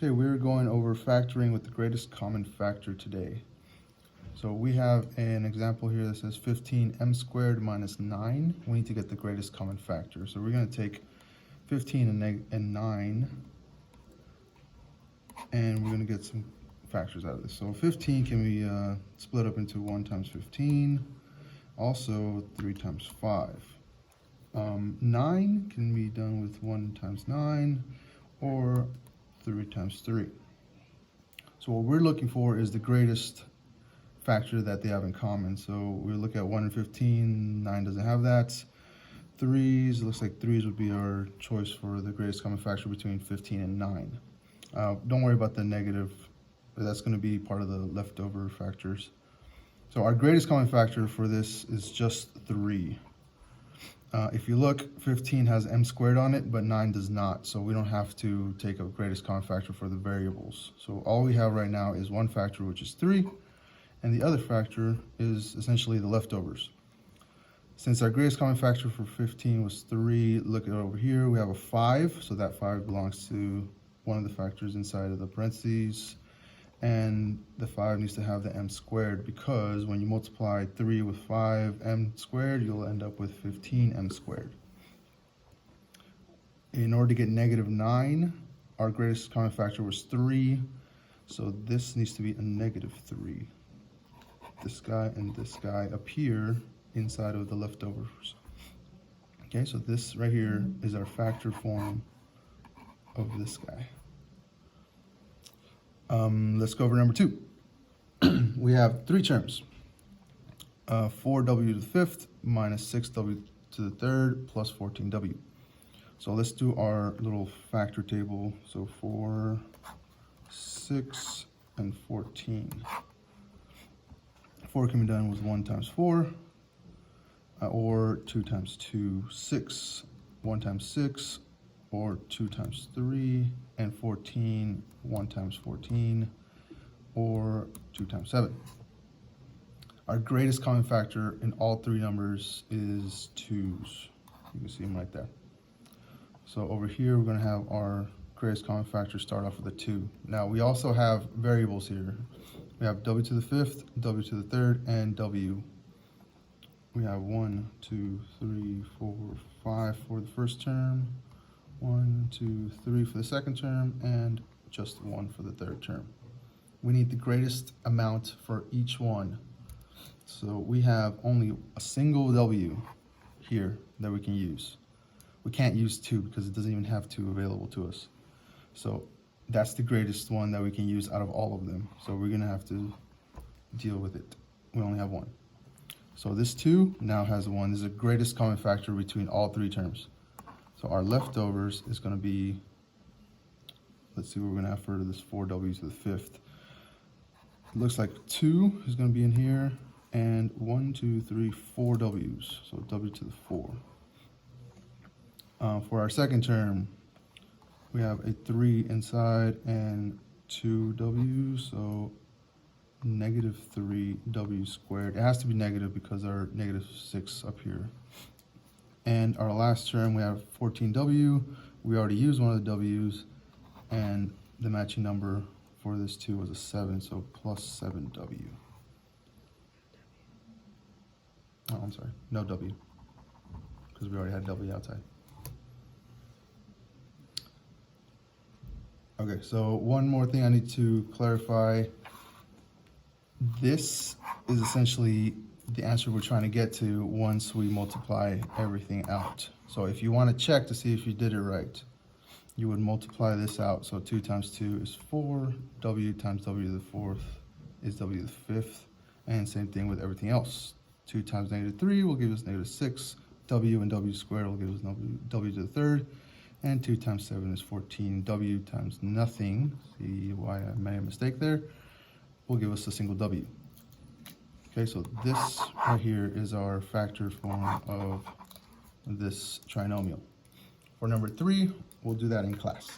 Okay, we're going over factoring with the greatest common factor today. So we have an example here that says 15m squared minus 9. We need to get the greatest common factor. So we're going to take 15 and 9, and we're going to get some factors out of this. So 15 can be split up into 1 times 15, also 3 times 5. 9 can be done with 1 times 9, or 3 times 3. So what we're looking for is the greatest factor that they have in common. So we look at 1 and 15, 9 doesn't have that. 3s, it looks like 3s would be our choice for the greatest common factor between 15 and 9. Don't worry about the negative, that's going to be part of the leftover factors. So our greatest common factor for this is just 3. If you look, 15 has m squared on it, but 9 does not, so we don't have to take a greatest common factor for the variables. So all we have right now is one factor, which is 3, and the other factor is essentially the leftovers. Since our greatest common factor for 15 was 3, look at over here, we have a 5, so that 5 belongs to one of the factors inside of the parentheses, and the 5 needs to have the m squared, because when you multiply 3 with 5m squared, you'll end up with 15m squared. In order to get negative 9, our greatest common factor was 3, so this needs to be a negative 3. This guy and this guy appear inside of the leftovers. Okay, so this right here is our factor form of this guy. Let's go over number 2. We have 3 terms. 4w to the 5th minus 6w to the 3rd plus 14w. So let's do our little factor table. So 4, 6, and 14. 4 can be done with 1 times 4, or 2 times 2, 6, 1 times 6, or 2 times 3, and 14, 1 times 14, or 2 times 7. Our greatest common factor in all 3 numbers is 2's. You can see them right there. So over here, we're going to have our greatest common factor start off with a 2. Now, we also have variables here. We have w to the 5th, w to the 3rd, and w. We have 1, 2, 3, 4, 5 for the first term, 1, 2, 3 for the second term, and just 1 for the third term. We need the greatest amount for each one. So we have only a single w here that we can use. We can't use 2 because it doesn't even have 2 available to us. So that's the greatest one that we can use out of all of them. So we're going to have to deal with it. We only have 1. So this 2 now has 1. This is the greatest common factor between all 3 terms. So our leftovers is going to be, let's see what we're going to have for this 4w to the 5th. It looks like 2 is going to be in here, and 1, 2, 3, 4 w's. So w to the 4. For our second term, we have a 3 inside and 2 w's, so negative 3w squared. It has to be negative because our negative 6 up here. And our last term, we have 14w. We already used one of the w's, and the matching number for this 2 was a 7, so plus 7w. Oh, I'm sorry, no w, because we already had w outside. Okay, so one more thing I need to clarify. This is essentially the answer we're trying to get to once we multiply everything out. So if you want to check to see if you did it right, you would multiply this out. So 2 times 2 is 4, w times w to the 4th is w to the 5th, and same thing with everything else. 2 times negative 3 will give us negative 6, w and w squared will give us w to the 3rd, and 2 times 7 is 14, w times nothing, see why I made a mistake there, will give us a single w. Okay, so this right here is our factor form of this trinomial. For number 3, we'll do that in class.